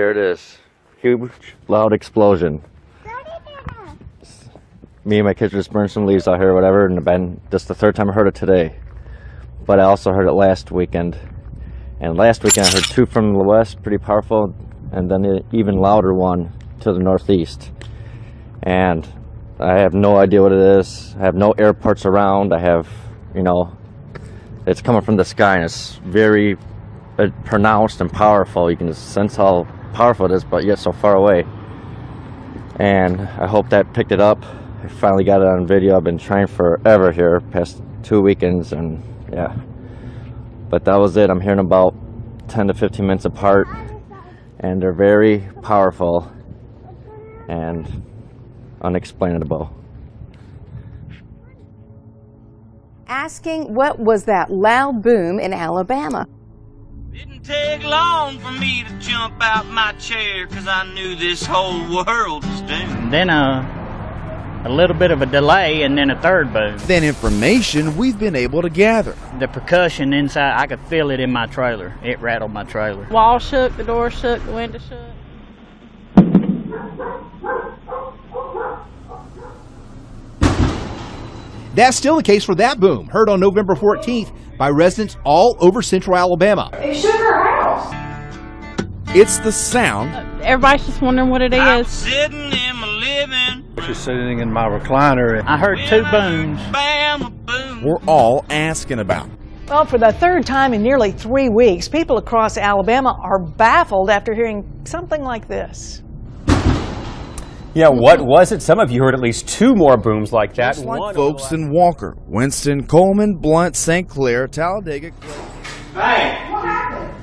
There it is. Huge, loud explosion. Me and my kids just burned some leaves out here or whatever, and been just the third time I heard it today. But I also heard it last weekend. And last weekend I heard two from the west, pretty powerful, and then an even louder one to the northeast. And I have no idea what it is. I have no air parts around. I have, you know, it's coming from the sky, and it's very pronounced and powerful. You can sense how powerful it is, but yet so far away. And I hope that picked it up. I finally got it on video. I've been trying forever here, past 2 weekends, and yeah. But that was it. I'm hearing about 10 to 15 minutes apart, and they're very powerful and unexplainable. Asking what was that loud boom in Alabama. Didn't take long for me to jump out my chair, 'cause I knew this whole world was doomed. Then a little bit of a delay, and then a third boom. Then information we've been able to gather. The percussion inside, I could feel it in my trailer. It rattled my trailer. Wall shook, the door shook, the window shook. That's still the case for that boom, heard on November 14th by residents all over central Alabama. It shook our house. It's the sound. Everybody's just wondering what it I'm is. sitting in my living. Just sitting in my recliner. I heard two booms. Bam, a boom. We're all asking about. Well, for the third time in nearly 3 weeks, people across Alabama are baffled after hearing something like this. Yeah, what was it? Some of you heard at least two more booms like that. Just like folks in Walker, Winston, Coleman, Blunt, St. Clair, Talladega. Hey! What happened?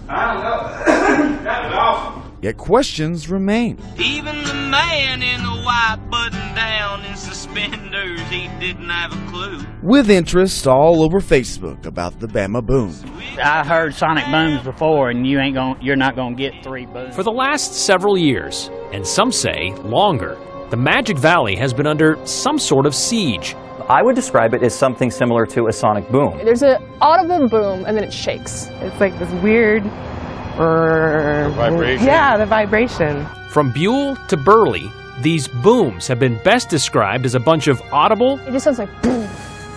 I don't know. That was awesome. Yet questions remain. Even the man in the white button down and suspenders, he didn't have a clue. With interest all over Facebook about the Bama boom. I heard sonic booms before, and you're not gonna get 3 booms. For the last several years, and some say longer, the Magic Valley has been under some sort of siege. I would describe it as something similar to a sonic boom. There's an audible boom, and then it shakes. It's like this weird vibration. Yeah, the vibration. From Buell to Burley, these booms have been best described as a bunch of audible It just sounds like boom,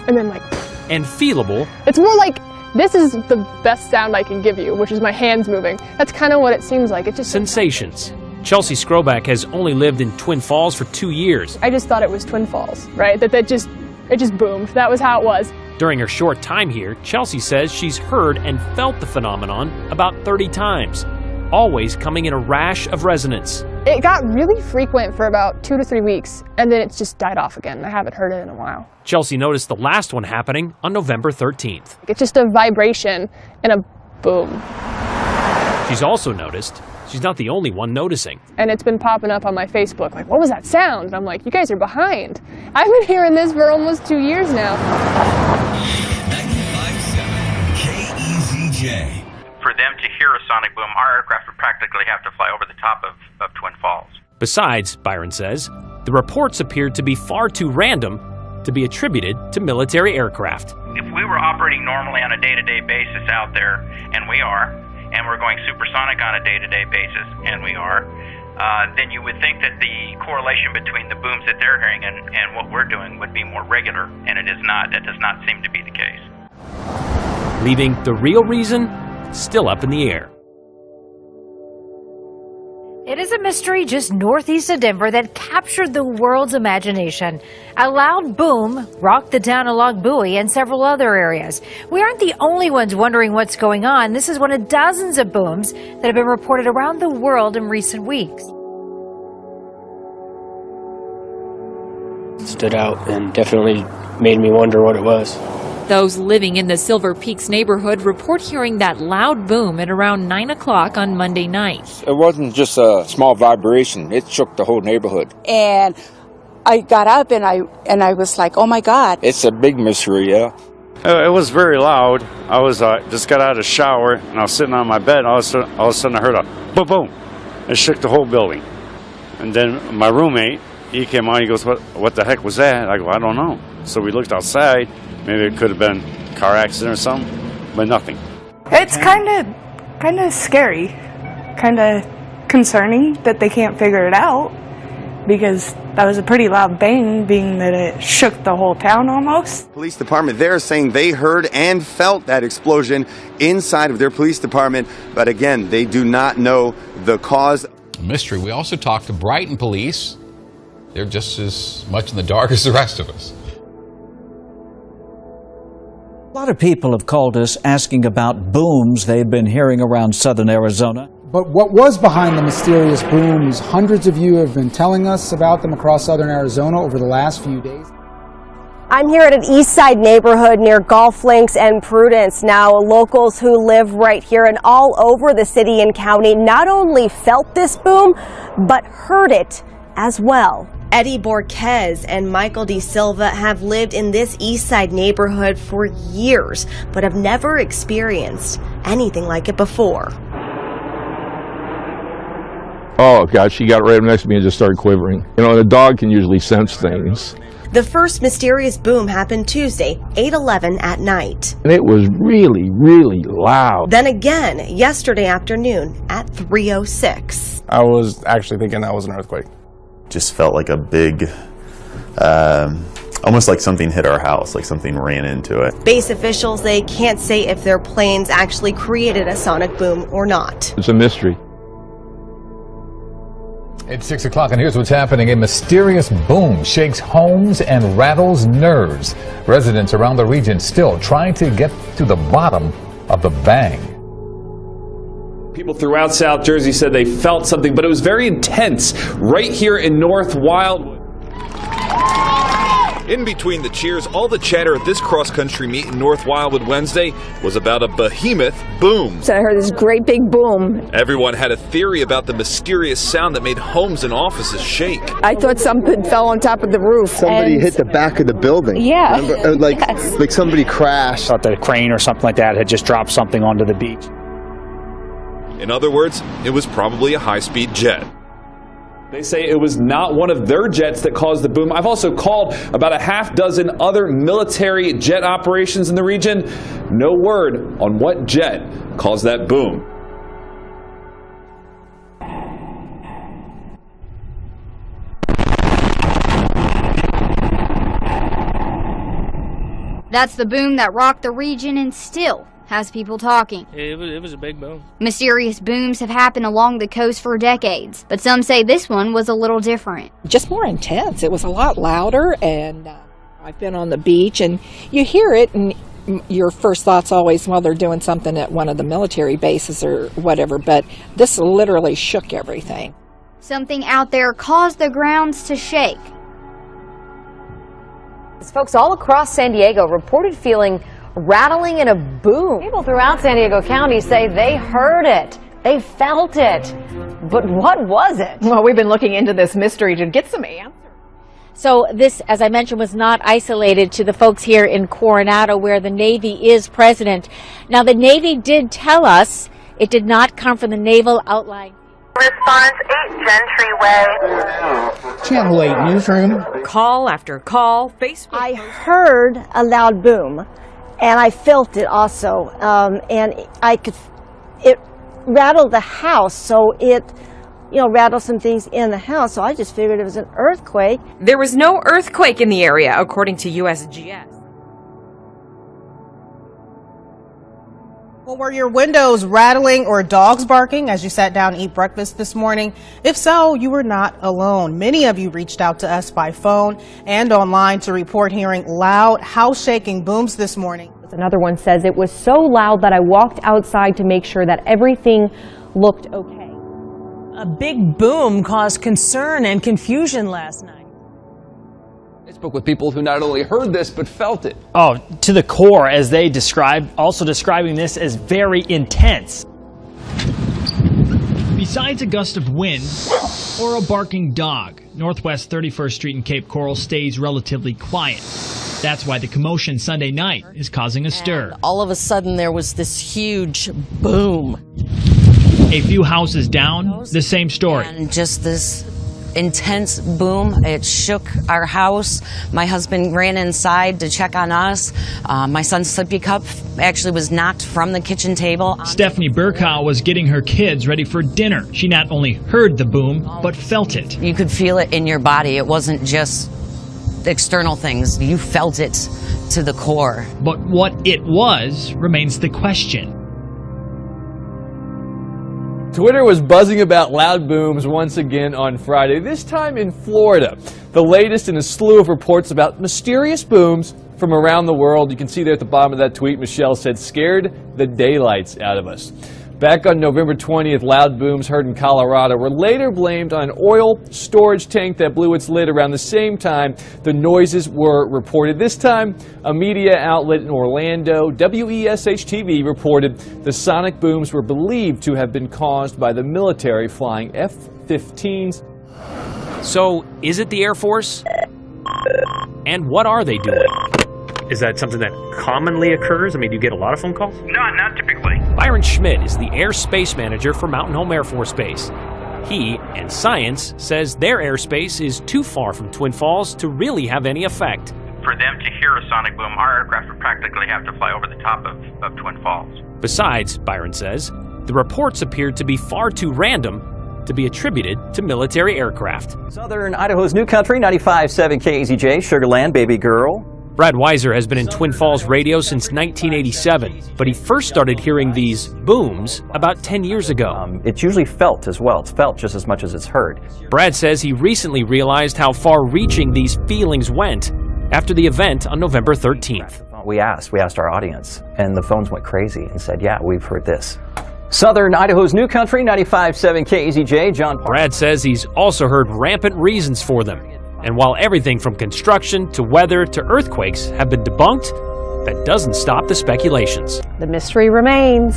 and then like. and feelable. It's more like this is the best sound I can give you, which is my hands moving. That's kind of what it seems like. It just sensations. Chelsea Skroback has only lived in Twin Falls for 2 years. I just thought it was Twin Falls, right? It just boomed. That was how it was. During her short time here, Chelsea says she's heard and felt the phenomenon about 30 times, always coming in a rash of resonance. It got really frequent for about 2 to 3 weeks, and then it's just died off again. I haven't heard it in a while. Chelsea noticed the last one happening on November 13th. It's just a vibration and a boom. She's also noticed she's not the only one noticing. And it's been popping up on my Facebook, like, what was that sound? And I'm like, you guys are behind. I've been hearing this for almost 2 years now. 95.7 KEZJ. For them to hear a sonic boom, our aircraft would practically have to fly over the top of Twin Falls. Besides, Byron says, the reports appeared to be far too random to be attributed to military aircraft. If we were operating normally on a day-to-day basis out there, and we are, and we're going supersonic on a day-to-day basis, and we are, then you would think that the correlation between the booms that they're hearing and what we're doing would be more regular, and it is not. That does not seem to be the case. Leaving the real reason still up in the air. It is a mystery just northeast of Denver that captured the world's imagination. A loud boom rocked the town along Bowie and several other areas. We aren't the only ones wondering what's going on. This is one of dozens of booms that have been reported around the world in recent weeks. Stood out and definitely made me wonder what it was. Those living in the Silver Peaks neighborhood report hearing that loud boom at around 9 o'clock on Monday night. It wasn't just a small vibration. It shook the whole neighborhood. And I got up and I was like, oh my God. It's a big mystery, yeah. It was very loud. I was just got out of the shower and I was sitting on my bed and all of a sudden I heard a boom, boom. It shook the whole building. And then my roommate, he came on, he goes, what the heck was that? I go, I don't know. So we looked outside. Maybe it could have been a car accident or something, but nothing. It's kind of scary, kind of concerning that they can't figure it out, because that was a pretty loud bang, being that it shook the whole town almost. Police department there saying they heard and felt that explosion inside of their police department, but again, they do not know the cause. A mystery. We also talked to Brighton police. They're just as much in the dark as the rest of us. A lot of people have called us asking about booms they've been hearing around southern Arizona. But what was behind the mysterious booms, hundreds of you have been telling us about them across southern Arizona over the last few days. I'm here at an East Side neighborhood near Golf Links and Prudence. Now, locals who live right here and all over the city and county not only felt this boom, but heard it as well. Eddie Borquez and Michael De Silva have lived in this East Side neighborhood for years, but have never experienced anything like it before. Oh, God, she got right next to me and just started quivering. You know, the dog can usually sense things. The first mysterious boom happened Tuesday, 8:11 at night. And it was really, really loud. Then again, yesterday afternoon at 3:06. I was actually thinking that was an earthquake. Just felt like a big, almost like something hit our house, like something ran into it. Base officials, they can't say if their planes actually created a sonic boom or not. It's a mystery. It's 6 o'clock, and here's what's happening. A mysterious boom shakes homes and rattles nerves. Residents around the region still trying to get to the bottom of the bang. People throughout South Jersey said they felt something, but it was very intense right here in North Wildwood. In between the cheers, all the chatter at this cross-country meet in North Wildwood Wednesday was about a behemoth boom. So I heard this great big boom. Everyone had a theory about the mysterious sound that made homes and offices shake. I thought something fell on top of the roof. Somebody hit the back of the building. Yeah. Remember? Like somebody crashed. Thought that a crane or something like that had just dropped something onto the beach. In other words, it was probably a high-speed jet. They say it was not one of their jets that caused the boom. I've also called about a half dozen other military jet operations in the region. No word on what jet caused that boom. That's the boom that rocked the region and still has people talking. It was a big boom. Mysterious booms have happened along the coast for decades, but some say this one was a little different. Just more intense. It was a lot louder, and I've been on the beach, and you hear it, and your first thought's always, well, they're doing something at one of the military bases or whatever, but this literally shook everything. Something out there caused the grounds to shake. Folks all across San Diego reported feeling rattling and a boom. People throughout San Diego County say they heard it. They felt it. But what was it? Well, we've been looking into this mystery to get some answers. So this, as I mentioned, was not isolated to the folks here in Coronado where the Navy is present. Now, the Navy did tell us it did not come from the Naval Outlying. Response 8 Gentry Way. Channel 8 Newsroom. Call after call, Facebook. I heard a loud boom, and I felt it also, and it rattled the house, so it, rattled some things in the house, so I just figured it was an earthquake. There was no earthquake in the area, according to USGS. Well, were your windows rattling or dogs barking as you sat down to eat breakfast this morning? If so, you were not alone. Many of you reached out to us by phone and online to report hearing loud, house-shaking booms this morning. Another one says it was so loud that I walked outside to make sure that everything looked okay. A big boom caused concern and confusion last night. I spoke with people who not only heard this, but felt it. Oh, to the core, as they described, also describing this as very intense. Besides a gust of wind or a barking dog, Northwest 31st Street and Cape Coral stays relatively quiet. That's why the commotion Sunday night is causing a stir. And all of a sudden, there was this huge boom. A few houses down, the same story. And just this intense boom. It shook our house. My husband ran inside to check on us. My son's sippy cup actually was knocked from the kitchen table. Stephanie Burkow was getting her kids ready for dinner. She not only heard the boom, but felt it. You could feel it in your body. It wasn't just external things. You felt it to the core. But what it was remains the question. Twitter was buzzing about loud booms once again on Friday, this time in Florida. The latest in a slew of reports about mysterious booms from around the world. You can see there at the bottom of that tweet, Michelle said, scared the daylights out of us. Back on November 20th, loud booms heard in Colorado were later blamed on an oil storage tank that blew its lid around the same time the noises were reported. This time, a media outlet in Orlando, WESH-TV, reported the sonic booms were believed to have been caused by the military flying F-15s. So, is it the Air Force? And what are they doing? Is that something that commonly occurs? I mean, do you get a lot of phone calls? No, not typically. Byron Schmidt is the Air Space Manager for Mountain Home Air Force Base. He and science says their airspace is too far from Twin Falls to really have any effect. For them to hear a sonic boom, our aircraft would practically have to fly over the top of Twin Falls. Besides, Byron says, the reports appeared to be far too random to be attributed to military aircraft. Southern Idaho's New Country, 95.7 KZJ, Sugar Land, Baby Girl. Brad Weiser has been in Twin Falls radio since 1987, but he first started hearing these booms about 10 years ago. It's usually felt as well. It's felt just as much as it's heard. Brad says he recently realized how far-reaching these feelings went after the event on November 13th. We asked our audience, and the phones went crazy and said, yeah, we've heard this. Southern Idaho's New Country, 95.7 KZJ, John Park. Brad says he's also heard rampant reasons for them. And while everything from construction to weather to earthquakes have been debunked, that doesn't stop the speculations. The mystery remains.